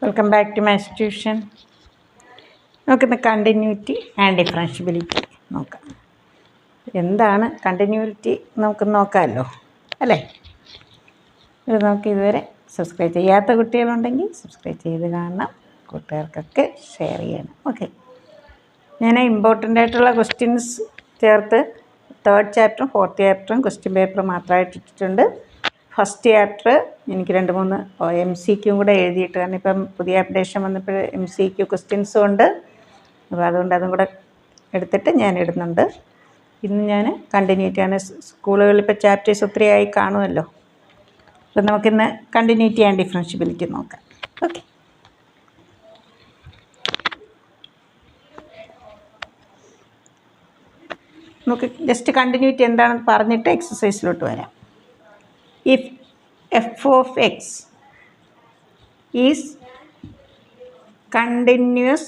Welcome back to maths tuition. നമുക്കിന്ന് continuity and differentiability നോക്കാം. എന്താണ് കണ്ടിന്യൂറ്റി നമുക്ക് നോക്കാമല്ലോ അല്ലേ. ഇത് നമുക്ക് ഇതുവരെ സബ്സ്ക്രൈബ് ചെയ്യാത്ത കുട്ടികളുണ്ടെങ്കിൽ സബ്സ്ക്രൈബ് ചെയ്ത് കാണണം, കൂട്ടുകാർക്കൊക്കെ ഷെയർ ചെയ്യണം. ഓക്കെ, ഞാൻ ഇമ്പോർട്ടൻ്റ് ആയിട്ടുള്ള ക്വസ്റ്റ്യൻസ് ചേർത്ത് 3rd ചാപ്റ്ററും 4th ചാപ്റ്ററും ക്വസ്റ്റ്യൻ പേപ്പർ മാത്രമായിട്ട് ഇട്ടിട്ടുണ്ട്. ഫസ്റ്റ് ചാപ്റ്റർ എനിക്ക് 2-3 MCQ കൂടെ എഴുതിയിട്ട്, കാരണം ഇപ്പം പുതിയ അപ്ഡേഷൻ വന്നപ്പോൾ MCQ ക്വസ്റ്റ്യൻസും ഉണ്ട്. അപ്പോൾ അതുകൊണ്ട് അതും കൂടെ എടുത്തിട്ട് ഞാൻ ഇടുന്നുണ്ട്. ഇന്ന് ഞാൻ കണ്ടിന്യൂറ്റിയാണ്. സ്കൂളുകളിൽ ഇപ്പോൾ ചാപ്റ്റേഴ്സ് ഒത്തിരി ആയി കാണുമല്ലോ. അപ്പം നമുക്കിന്ന് കണ്ടിന്യൂറ്റി ആൻഡ് ഡിഫറൻഷ്യബിലിറ്റി നോക്കാം. ഓക്കെ, നമുക്ക് ജസ്റ്റ് കണ്ടിന്യൂറ്റി എന്താണെന്ന് പറഞ്ഞിട്ട് എക്സസൈസിലോട്ട് വരാം. If f of x is continuous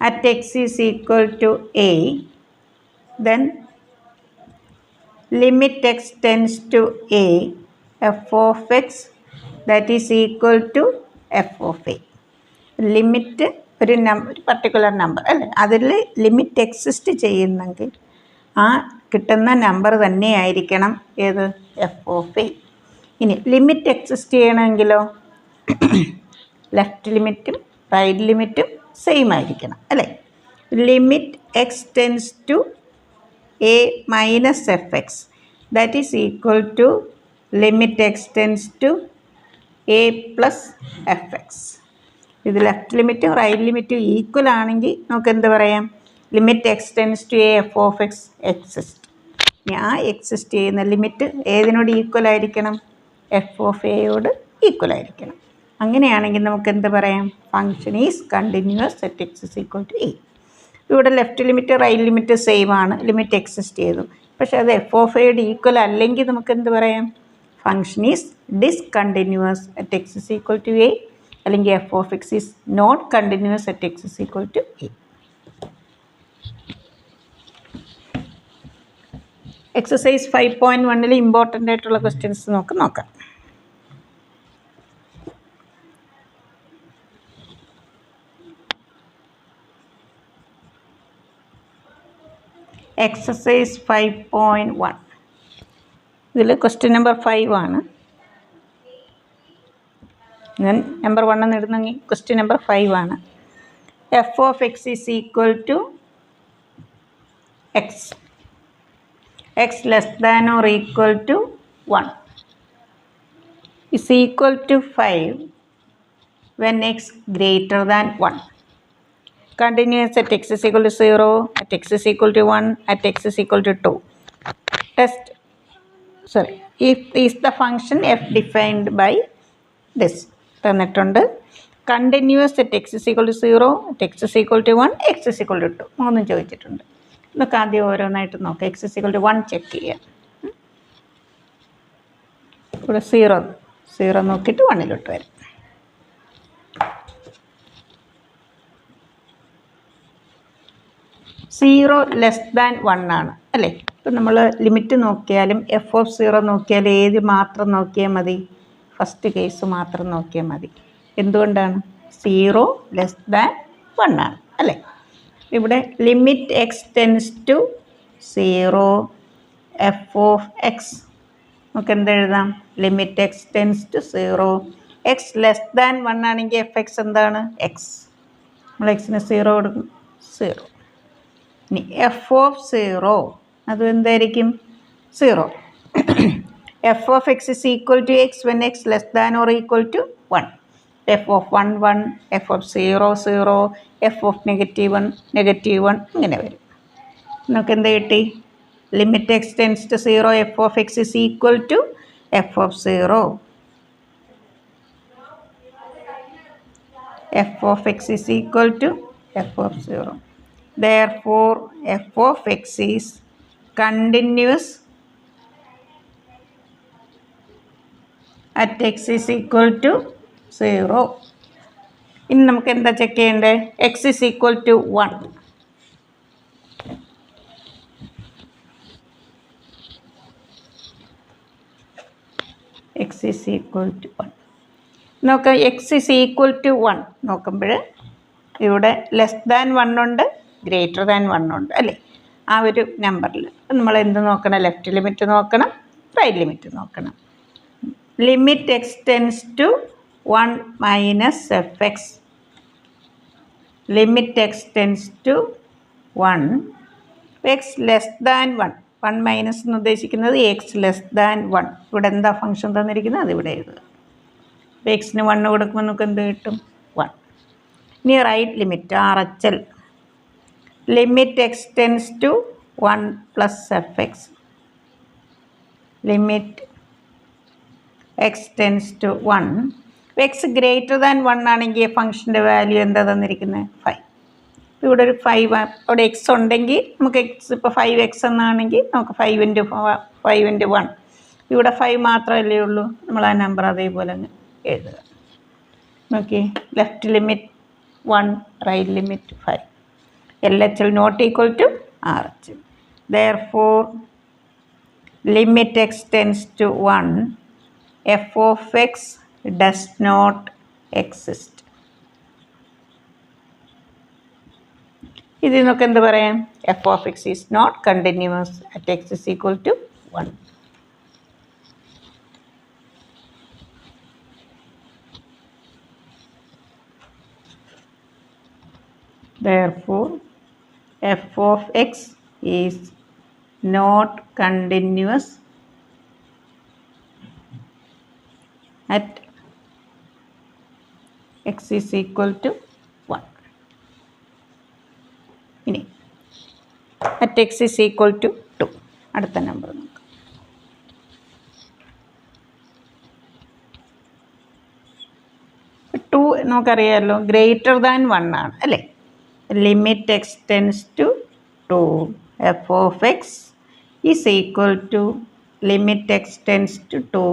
at x is equal to a, then limit x tends to a, f of x that is equal to f of a. Limit ഒരു particular number അല്ലേ, അതിൽ limit exist ചെയ്യുന്നെങ്കിൽ ആ കിട്ടുന്ന number തന്നെയായിരിക്കണം ഏത്, f of a. ഇനി limit exist ചെയ്യണമെങ്കിലോ ലെഫ്റ്റ് ലിമിറ്റും റൈറ്റ് ലിമിറ്റും സെയിം ആയിരിക്കണം അല്ലേ. Limit x tends to a minus f x that is equal to limit x tends to a plus f x. ഇത് ലെഫ്റ്റ് ലിമിറ്റും റൈറ്റ് ലിമിറ്റും ഈക്വൽ ആണെങ്കിൽ നമുക്ക് എന്ത് പറയാം, limit x tends to a f of x exist. ഇനി ആ exist ചെയ്യുന്ന ലിമിറ്റ് ഏതിനോട് ഈക്വൽ ആയിരിക്കണം, എഫ് ഓഫ് എയോട് ഈക്വൽ ആയിരിക്കണം. അങ്ങനെയാണെങ്കിൽ നമുക്ക് എന്ത് പറയാം, function is continuous at x is equal to a. ഇവിടെ left limit right limit same ആണ്, ലിമിറ്റ് എക്സിസ്റ്റ് ചെയ്തു. പക്ഷേ അത് എഫ് ഓഫ് എയോട് ഈക്വൽ അല്ലെങ്കിൽ നമുക്ക് എന്ത് പറയാം, function is discontinuous at x is equal to a, അല്ലെങ്കിൽ f of x is not continuous at x is equal to a. Exercise 5.1 important ആയിട്ടുള്ള ക്വസ്റ്റ്യൻസ് നോക്കാം. എക്സസൈസ് 5.1 ഇതിൽ ക്വസ്റ്റ്യൻ നമ്പർ 5 ആണ്. ഞാൻ നമ്പർ 1 എന്ന് ഇടുന്നെങ്കിൽ ക്വസ്റ്റ്യൻ നമ്പർ 5 ആണ്. F of x is equal to x, x less than or equal to 1 is equal to 5 when x greater than 1. Continuous at x is equal to 0, at x is equal to 1, at x is equal to 2. If is the function f defined by this. തന്നിട്ടുണ്ട്. Continuous at x is equal to 0, at x is equal to 1, x is equal to 2 മൂന്നും ചോദിച്ചിട്ടുണ്ട്. നമുക്ക് ആദ്യം ഓരോന്നായിട്ട് നോക്കാം. X is equal to 1 check ചെയ്യാം. ഇവിടെ 0 നോക്കിയിട്ട് 1 വരും. സീറോ ലെസ് ദാൻ 1 ആണ് അല്ലേ. ഇപ്പം നമ്മൾ ലിമിറ്റ് നോക്കിയാലും എഫ് ഓഫ് 0 നോക്കിയാലും ഏത് മാത്രം നോക്കിയാൽ മതി, ഫസ്റ്റ് കേസ് മാത്രം നോക്കിയാൽ മതി. എന്തുകൊണ്ടാണ്, 0 ലെസ് ദാൻ 1 ആണ് അല്ലേ. ഇവിടെ limit x tends to 0 f of x, നമുക്ക് എന്തെഴുതാം, limit x tends to 0 x less than 1 ആണെങ്കിൽ എഫ് എക്സ് എന്താണ്, എക്സ്. നമ്മൾ എക്സിന് 0 കൊടുക്കും, 0. ഇനി എഫ് ഓഫ് 0 അതും എന്തായിരിക്കും, 0. F of x is equal to x when x less than or equal to 1. F of 1 1, f of 0 0, f of -1 -1 ഇങ്ങനെ വരും. നമുക്ക് എന്ത് കിട്ടി, limit x tends to 0 f of x is equal to f of 0, f of x is equal to f of 0. Therefore f of x is continuous at x is equal to 0. ഇനി നമുക്ക് എന്താ check ചെയ്യേണ്ടത്, x is equal to 1. X is equal to 1 നോക്കാം x is equal to 1 നോക്കുമ്പോൾ ഇവിടെ less than 1 ഉണ്ട്, greater than 1 ഉണ്ട് അല്ലേ? ആ ഒരു നമ്പറിൽ നമ്മൾ എന്ത് നോക്കണം? ലെഫ്റ്റ് ലിമിറ്റ് നോക്കണം, റൈറ്റ് ലിമിറ്റ് നോക്കണം. Limit x tends to 1 minus f x. Limit x tends to 1 x less than 1. 1 minus എന്ന് ഉദ്ദേശിക്കുന്നത് എക്സ് ലെസ് ദാൻ 1. ഇവിടെ എന്താ ഫംഗ്ഷൻ തന്നിരിക്കുന്നത്? അതിവിടെ എഴുതുക. അപ്പോൾ എക്സിന് 1 കൊടുക്കുമ്പോൾ നമുക്ക് എന്ത് കിട്ടും? 1. ഇനി right limit RHL. Limit x tends to 1 plus f x. Limit x tends to 1. X greater than 1 ആണെങ്കിൽ ഫംഗ്ഷൻ്റെ വാല്യൂ എന്താ തന്നിരിക്കുന്നത്? 5. ഇവിടെ ഒരു 5, അവിടെ എക്സ് ഉണ്ടെങ്കിൽ നമുക്ക് എക്സ് ഇപ്പോൾ 5x എന്നാണെങ്കിൽ നമുക്ക് 5 × 1. ഇവിടെ 5 മാത്രമല്ലേ ഉള്ളൂ. നമ്മൾ ആ നമ്പർ അതേപോലെ അങ്ങ് എഴുതുക. നോക്കി, left limit 1, right limit 5. LHL not equal to RHL. Therefore, limit x tends to 1, f of x does not exist. ഇതിൽ നിന്നൊക്കെ എന്ത് പറയാം? f of x is not continuous at x is equal to 1. Therefore, f of x is not continuous at x is equal to 1. ഇനി at x is equal to 2. അടുത്ത number നോക്കാം. To നമുക്കറിയാമല്ലോ greater than 1 ആണ് അല്ലേ? Limit x tends to 2, f of x is equal to limit x tends to 2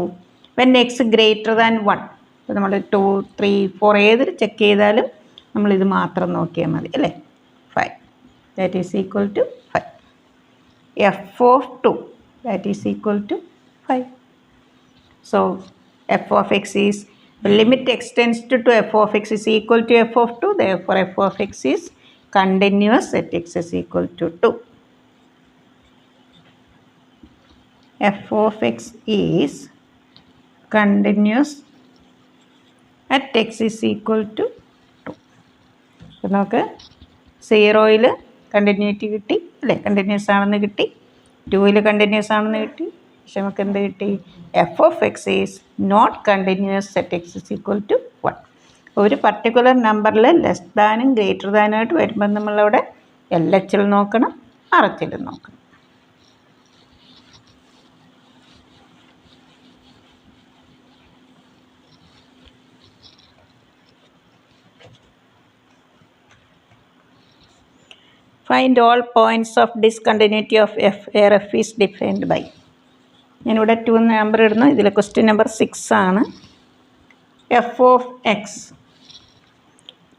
when x greater than 1. അപ്പോൾ നമ്മൾ 2, 3, 4 ഏതൊരു check ചെയ്താലും നമ്മളിത് മാത്രം നോക്കിയാൽ മതി അല്ലേ? 5 that is equal to 5. F of 2 that is equal to 5. So f of x is limit x tends to 2, f of x is equal to f of 2. Therefore, f of x is continuous at x is equal to 2. f of x is continuous at x is equal to 2. അപ്പോൾ നമുക്ക് 0ൽ continuity കിട്ടി അല്ലേ? Continuous ആണെന്ന് കിട്ടി. 2ൽ continuous ആണെന്ന് കിട്ടി. പക്ഷെ നമുക്ക് എന്ത് കിട്ടി? F of x is not continuous at x is equal to 1. ഒരു പർട്ടിക്കുലർ നമ്പറിൽ ലെസ് ദാനും ഗ്രേറ്റർ ദാനുമായിട്ട് വരുമ്പോൾ നമ്മളവിടെ LHL നോക്കണം, RHL നോക്കണം. Find all points of discontinuity of f where f is defined by. ഞാനിവിടെ 2 നമ്പർ ഇടുന്നു. ഇതിൽ ക്വസ്റ്റ്യൻ നമ്പർ 6 ആണ്. F of X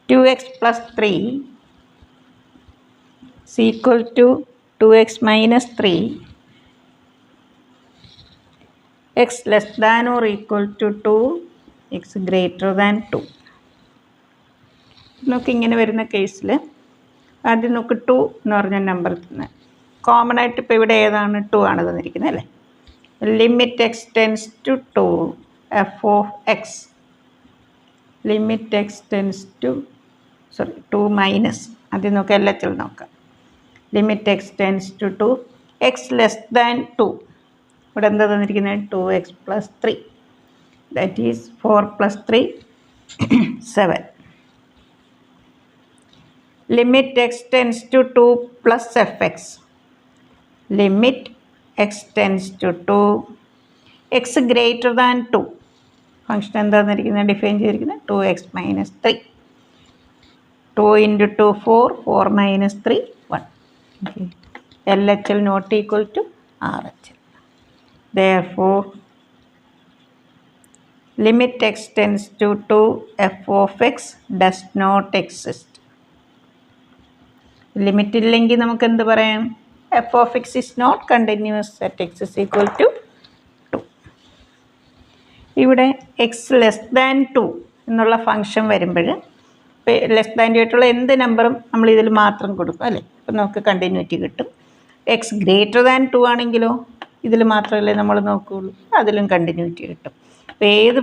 2x + 3 is equal to 2x - 3, x less than or equal to 2, x greater than 2. നമുക്ക് ഇങ്ങനെ വരുന്ന കേസിൽ ആദ്യം നമുക്ക് 2 എന്ന് പറഞ്ഞ നമ്പർ തന്നെ കോമൺ ആയിട്ട് ഇപ്പോൾ ഇവിടെ ഏതാണ്? 2 ആണ് തന്നിരിക്കുന്നത് അല്ലേ? Limit x tends to 2, f of x limit x tends to 2 minus ആദ്യം നമുക്ക് LHL നോക്കാം. Limit x tends to 2, x less than 2. ഇവിടെ എന്താ തന്നിരിക്കുന്നത്? 2x + 3 that is 4 + 3 7. Limit x tends to 2 plus f x limit x tends to 2, x greater than 2. Function എന്താണെന്നിരിക്കുന്നത്? Define ചെയ്തിരിക്കുന്നത് 2x - 3. 2 × 2 4, 4 - 3 1. LHL not equal to RHL. Therefore, limit x tends to 2, f of x does not exist. Limit ഇല്ലെങ്കിൽ നമുക്ക് എന്ത് പറയാം? F of x is not continuous at x is equal to 2. ഇവിടെ X less than 2 എന്നുള്ള function വരുമ്പോൾ less than 2 ആയിട്ടുള്ള എന്ത് നമ്പറും നമ്മൾ ഇതിൽ മാത്രം കൊടുക്കും അല്ലേ. അപ്പം നമുക്ക് കണ്ടിന്യൂറ്റി കിട്ടും. എക്സ് ഗ്രേറ്റർ ദാൻ 2 ആണെങ്കിലോ ഇതിൽ മാത്രമല്ലേ നമ്മൾ നോക്കുകയുള്ളൂ, അതിലും കണ്ടിന്യൂറ്റി കിട്ടും. അപ്പോൾ ഏത്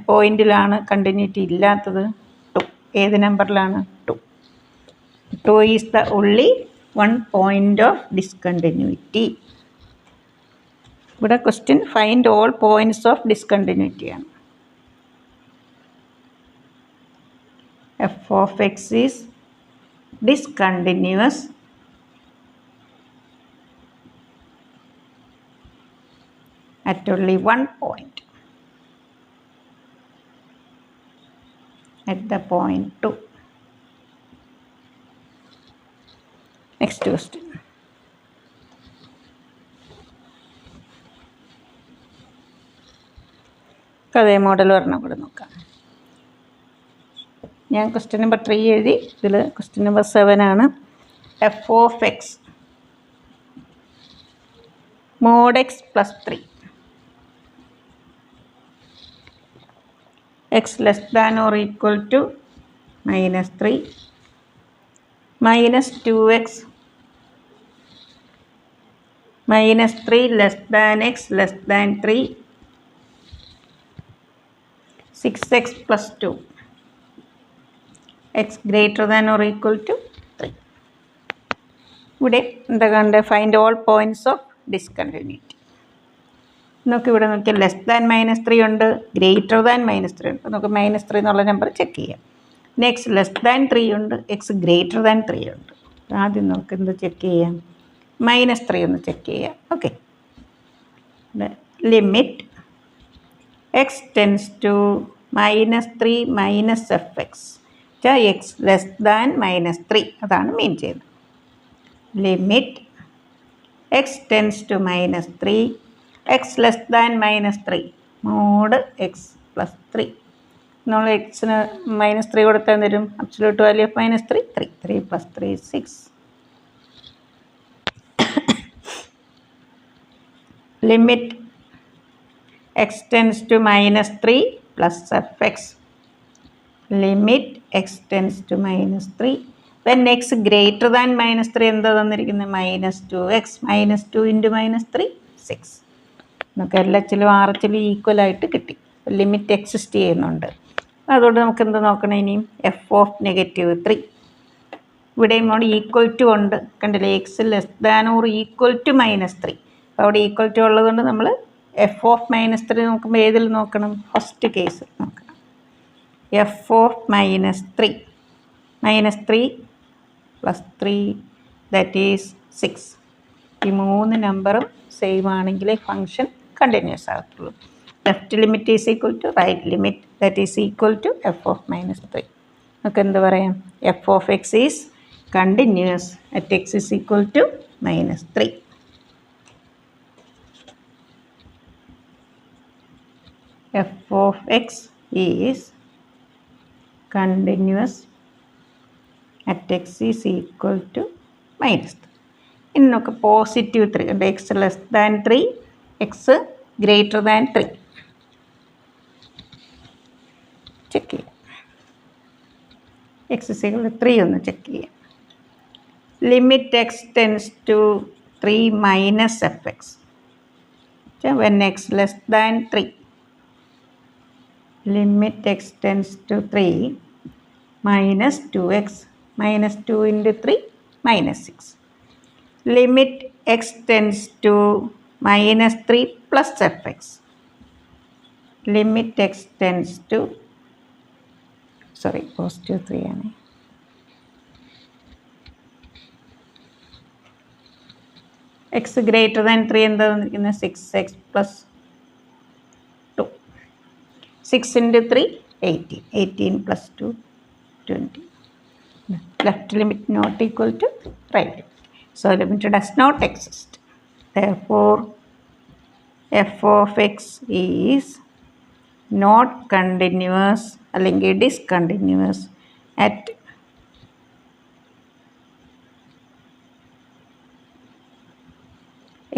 പോയിന്റിലാണ് കണ്ടിന്യൂറ്റി ഇല്ലാത്തത്? 2. ഏത് നമ്പറിലാണ്? 2. 2 is the only one point of discontinuity. ഇവിടെ question find all points of discontinuity ആണ്. F of x is discontinuous at only one point, at the point 2. Next question. അതേ മോഡൽ ഒരെണ്ണം കൂടെ നോക്കാം. ഞാൻ ക്വസ്റ്റ്യൻ നമ്പർ 3 എഴുതി, ഇതിൽ ക്വസ്റ്റ്യൻ നമ്പർ 7 ആണ്. F of x mod x plus 3 x less than or equal to -3 -2x -3 less than x less than 3 6x plus 2 x greater than or equal to 3. ഇവിടെ എന്താ കണ്ടത്? Find all points of discontinuity. നമുക്ക് ഇവിടെ നോക്കിയാൽ less than -3 ഉണ്ട്, greater than -3 ഉണ്ട്. നമുക്ക് -3 എന്നുള്ള നമ്പർ ചെക്ക് ചെയ്യാം. നെക്സ്റ്റ് ലെസ് ദാൻ 3 ഉണ്ട്, എക്സ് ഗ്രേറ്റർ ദാൻ 3 ഉണ്ട്. ആദ്യം നമുക്ക് എന്ത് ചെക്ക് ചെയ്യാം? -3 ഒന്ന് ചെക്ക് ചെയ്യാം. Okay, limit x tends to -3 minus f x x less than -3 അതാണ് മീൻ ചെയ്യുന്നത്. Limit x tends to -3 x less than -3 mod x plus 3. നമ്മൾ എക്സിന് -3 കൊടുത്താൽ തരും. Absolute value of -3 3. 3 + 3 6. ലിമിറ്റ് x tends to -3 plus fx. Limit x tends to -3 when x greater than -3 എന്താ തന്നിരിക്കുന്നത്? -2x -2 × -3 6. നമുക്ക് LHലും RHലും ഈക്വൽ ആയിട്ട് കിട്ടി. ലിമിറ്റ് എക്സിസ്റ്റ് ചെയ്യുന്നുണ്ട്. അതുകൊണ്ട് നമുക്ക് എന്ത് നോക്കണം ഇനിയും? F of -3. ഇവിടെയും നമ്മൾ ഈക്വൽ ടു ഉണ്ട്, കണ്ടില്ലേ? X less than or equal to -3. അപ്പോൾ അവിടെ ഈക്വൽ ടു ഉള്ളതുകൊണ്ട് നമ്മൾ എഫ് ഓഫ് -3 നോക്കുമ്പോൾ ഏതിൽ നോക്കണം? ഫസ്റ്റ് കേസ് നോക്കണം. F of -3 -3 + 3 that is 6. ഈ 3 നമ്പറും സെയിം ആണെങ്കിൽ ഫംഗ്ഷൻ കണ്ടിന്യൂസ് ആകത്തുള്ളൂ. Left limit is equal to right limit that is equal to f of -3. നമുക്ക് എന്ത് പറയാം? F of x is continuous at x is equal to -3. f of x is continuous at x is equal to -3. ഇനി നമുക്ക് positive 3 ഉണ്ട്. X less than 3 x greater than 3 check ചെയ്യാം. X is equal to 3 ഒന്ന് check ചെയ്യാം. Limit x tends to 3 minus f x when x less than 3. Limit x tends to 3 minus 2x minus 2 × 3 minus 6. Limit x tends to -3 plus fx. Limit x tends to positive 3 ആണ്. x greater than 3 എന്താ തന്നിരിക്കുന്നത്? 6x plus 6 × 3 18. 18 plus 2 20. Left limit not equal to right limit. So limit does not exist. Therefore f of x is not continuous അല്ലെങ്കിൽ discontinuous at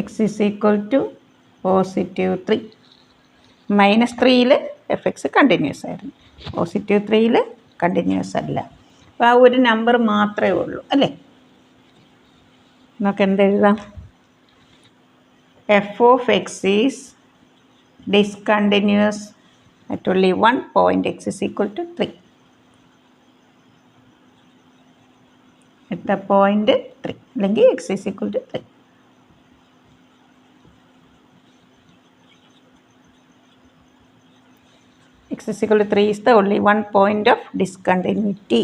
x is equal to +3. -3ൽ f x continuous ആയിരുന്നു, +3ൽ continuous അല്ല. അപ്പോൾ ആ ഒരു number മാത്രമേ ഉള്ളൂ അല്ലേ. നമുക്ക് എന്തെഴുതാം? F of x is discontinuous at only 1 point x is equal to 3. at the point 3 അല്ലെങ്കിൽ x is equal to 3. x is equal to 3 is the only one point of discontinuity.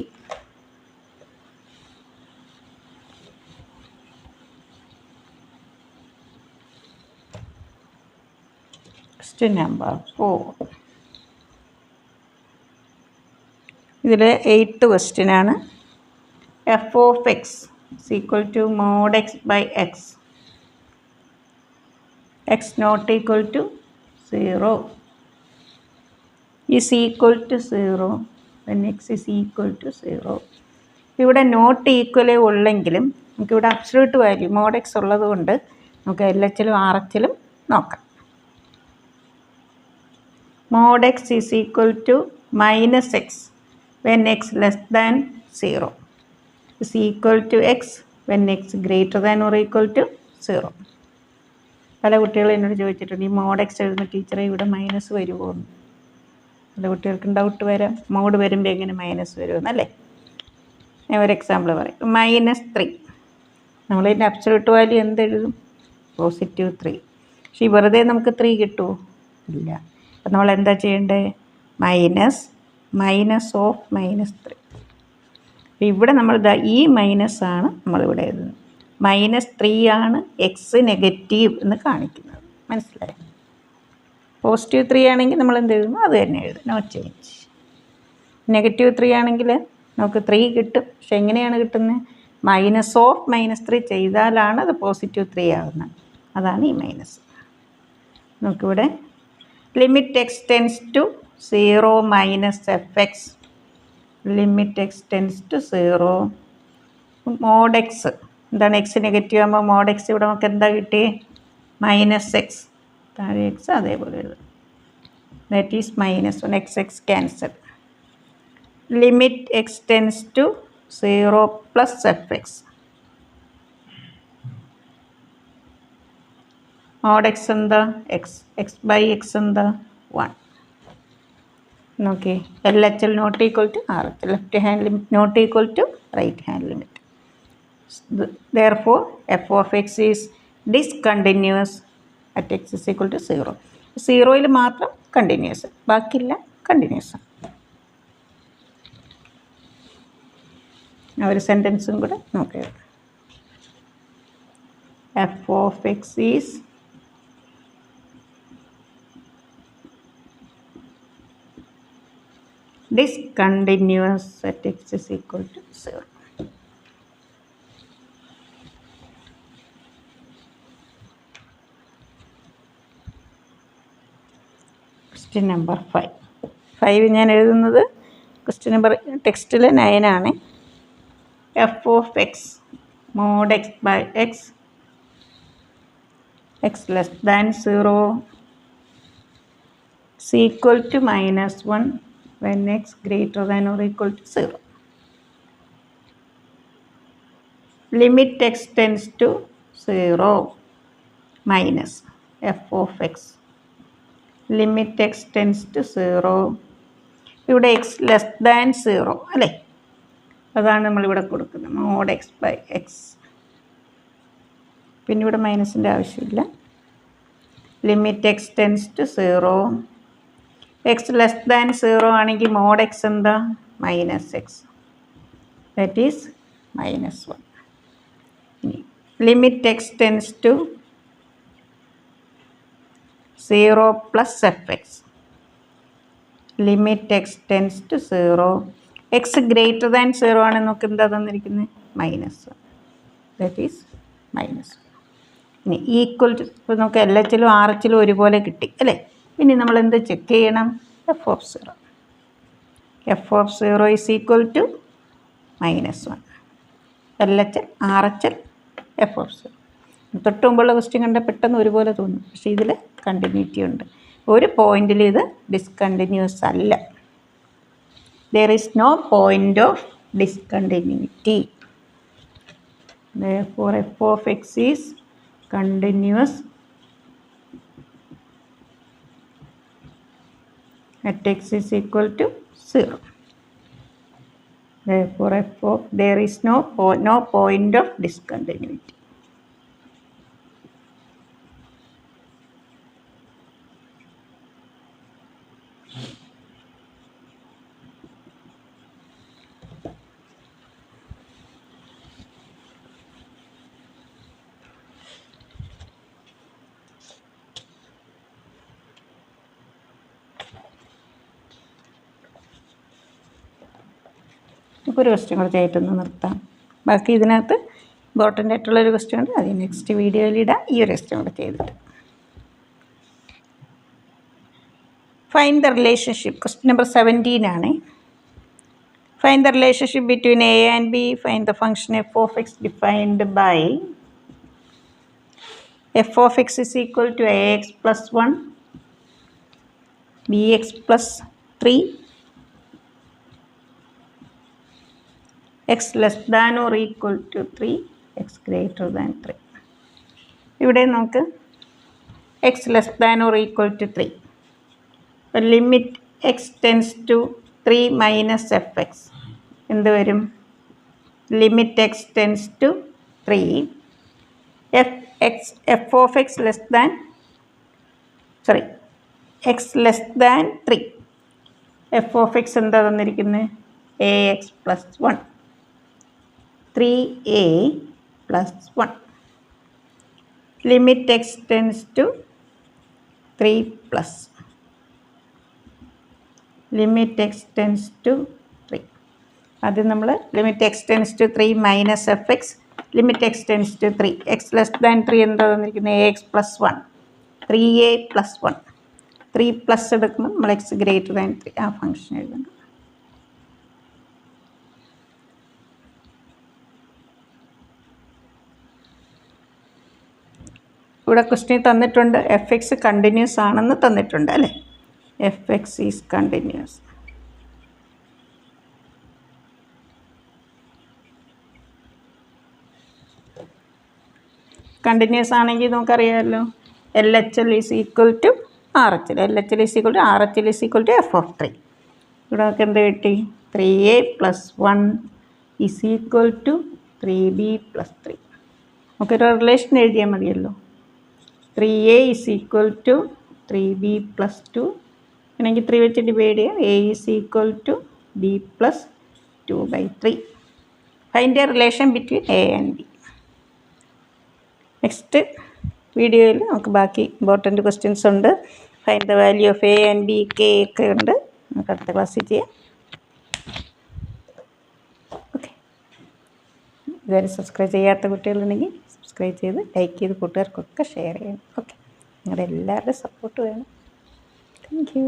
Question number 4. ഇതിൽ 8th question ആണ്. f of x is equal to mod x by x. x not equal to 0 is equal to 0 when x is equal to 0. ഇവിടെ not ഈക്വലേ ഉള്ളെങ്കിലും നമുക്കിവിടെ absolute value mode X ഉള്ളത് കൊണ്ട് നമുക്ക് L എച്ചിലും R എച്ചിലും നോക്കാം. mod x is equal to -x when x less than 0 is equal to x when x greater than or equal to 0. പല കുട്ടികളും എന്നോട് ചോദിച്ചിട്ടുണ്ട്, ഈ mod x എഴുതുന്ന ടീച്ചറെ ഇവിടെ മൈനസ് വരുമോ എന്ന്. പല കുട്ടികൾക്കും ഡൗട്ട് വരാം, മോഡ് വരുമ്പോൾ എങ്ങനെ മൈനസ് വരുമെന്നല്ലേ. ഞാൻ ഒരു എക്സാമ്പിൾ പറയും. -3 നമ്മളിതിൻ്റെ അബ്സല്യൂട്ട് വാല്യൂ എന്തെഴുതും? +3. പക്ഷേ വെറുതെ നമുക്ക് 3 കിട്ടുമോ? ഇല്ല. അപ്പം നമ്മൾ എന്താ ചെയ്യേണ്ടത്? Minus of -3. അപ്പോൾ ഇവിടെ നമ്മൾ ഈ മൈനസാണ് നമ്മളിവിടെ എഴുതുന്നത്. -3 ആണ് എക്സ് നെഗറ്റീവ് എന്ന് കാണിക്കുന്നത്. മനസ്സിലായി? +3 ആണെങ്കിൽ നമ്മൾ എന്ത് എഴുതുന്നു? അത് തന്നെ എഴുതും, നോ ചേഞ്ച്. -3 ആണെങ്കിൽ നമുക്ക് 3 കിട്ടും. പക്ഷെ എങ്ങനെയാണ് കിട്ടുന്നത്? -3 ചെയ്താലാണ് അത് +3 ആകുന്നത്. അതാണ് ഈ മൈനസ്. നമുക്കിവിടെ limit x tends to 0 - fx, limit x tends to 0 mod x. എന്താണ്? എക്സ് നെഗറ്റീവ് ആകുമ്പോൾ mod x ഇവിടെ നമുക്ക് എന്താ കിട്ടിയേ? -x. താഴെ എക്സ് അതേപോലെ എഴുതും. That is -1. x cancel. Limit x tends to 0 + fx, mod x എന്താ? x by x എന്താ? 1. നോക്കി, L H L not equal to R H, left hand limit not equal to right hand limit. therefore f of x is discontinuous at x is equal to 0. 0യിൽ മാത്രം continuous, ബാക്കിയില്ല continuous. ആ ഒരു സെൻറ്റൻസും കൂടെ നോക്കുക. f of x is discontinuous at x is equal to 0. Question number 5. 5 ഞാൻ എഴുതുന്നത് question number ടെക്സ്റ്റിൽ 9 ആണ്. f of x mod x by x, x less than 0 is equal to -1 when x greater than or equal to 0. Limit x tends to 0 minus f of x, limit x tends to 0. ഇവിടെ x less than 0 അല്ലേ, അതാണ് നമ്മളിവിടെ കൊടുക്കുന്നത് mod x by x. പിന്നെ ഇവിടെ മൈനസിൻ്റെ ആവശ്യമില്ല. Limit x tends to 0. x less than 0 ആണെങ്കിൽ mod x എന്താ? -x, that is -1. Limit x tends to 0 plus fx, limit x tends to 0. x greater than 0 ആണ് നമുക്ക് എന്താ തന്നിരിക്കുന്നത്? -1, ദാറ്റ് ഈസ് -1. ഇനി ഈക്വൽ ടു, ഇപ്പോൾ നമുക്ക് എൽ എച്ചിലും ആർ എച്ചിലും ഒരുപോലെ കിട്ടി അല്ലേ. ഇനി നമ്മൾ എന്ത് ചെക്ക് ചെയ്യണം? F of 0. F of 0 is equal to -1. L H L R H L f of 0. തൊട്ട് മുമ്പുള്ള ക്വസ്റ്റ്യൻ കണ്ടാൽ പെട്ടെന്ന് ഒരുപോലെ തോന്നും, പക്ഷേ ഇതിൽ കണ്ടിന്യൂറ്റി ഉണ്ട്. ഒരു പോയിന്റിൽ ഇത് ഡിസ്കണ്ടിന്യൂസ് അല്ല. There is no point of discontinuity. Therefore f of x is continuous at x is equal to 0. Therefore there is no point of discontinuity. ഇപ്പോൾ ഒരു ക്വസ്റ്റ്യൻ കൂടെ ചെയ്തിട്ടൊന്ന് നിർത്താം. ബാക്കി ഇതിനകത്ത് ഇമ്പോർട്ടൻ്റ് ആയിട്ടുള്ളൊരു ക്വസ്റ്റ്യൻ ഉണ്ട്, അത് നെക്സ്റ്റ് വീഡിയോയിൽ ഇടാം. ഈ ഒരു ക്വസ്റ്റ്യൻ കൂടെ ചെയ്തിട്ട് find the relationship. Question number 17 ആണ്. Find the relationship between a and b. Find the function f of x defined by f of x is equal to a x plus 1 b x plus 3 x less than or equal to 3 x greater than 3. ഇവിടെ നമുക്ക് x less than or equal to 3. അപ്പോൾ limit x tends to 3 minus f x എന്ത് വരും? Limit x tends to 3 f of x less than x less than 3. F of x എന്താ തന്നിരിക്കുന്നത്? A x plus 1 3a plus 1. Limit x tends to 3 plus. Limit x tends to 3. അത് നമ്മൾ limit x tends to 3 minus f x. Limit x tends to 3 x less than 3 എന്താ തന്നിരിക്കുന്നത്? A x plus 1 3a plus 1. 3 plus എടുക്കുമ്പോൾ നമ്മൾ X greater than 3 ആ function എഴുതണം. ഇവിടെ question തന്നിട്ടുണ്ട് എഫ് എക്സ് കണ്ടിന്യൂസ് ആണെന്ന് തന്നിട്ടുണ്ട് അല്ലേ? F x is continuous. Continuous ആണെങ്കിൽ നമുക്കറിയാമല്ലോ L H L is equal to R H L. L H L is equal to R H L is equal to f of 3. ഇവിടെ നമുക്ക് എന്ത് കിട്ടി? 3a plus 1 is equal to 3b plus 3. നമുക്കൊരു relation എഴുതിയാൽ മതിയല്ലോ. 3a is equal to 3b plus 2. അല്ലെങ്കിൽ 3 വെച്ച് divide ചെയ്യാം. a is equal to b plus 2/3. Find a relation between a and b. Next വീഡിയോയിൽ നമുക്ക് ബാക്കി ഇമ്പോർട്ടൻറ്റ് ക്വസ്റ്റ്യൻസ് ഉണ്ട്. Find the value of a and b, k ഒക്കെ ഉണ്ട്. നമുക്ക് അടുത്ത ക്ലാസ്സിൽ ചെയ്യാം. ഓക്കെ, ഇതുവരെ സബ്സ്ക്രൈബ് ചെയ്യാത്ത കുട്ടികളുണ്ടെങ്കിൽ സബ്സ്ക്രൈബ് ചെയ്ത് ലൈക്ക് ചെയ്ത് കൂട്ടുകാർക്കൊക്കെ ഷെയർ ചെയ്യണം. ഓക്കെ, നിങ്ങളുടെ എല്ലാവരുടെയും സപ്പോർട്ട് വേണം. Thank you.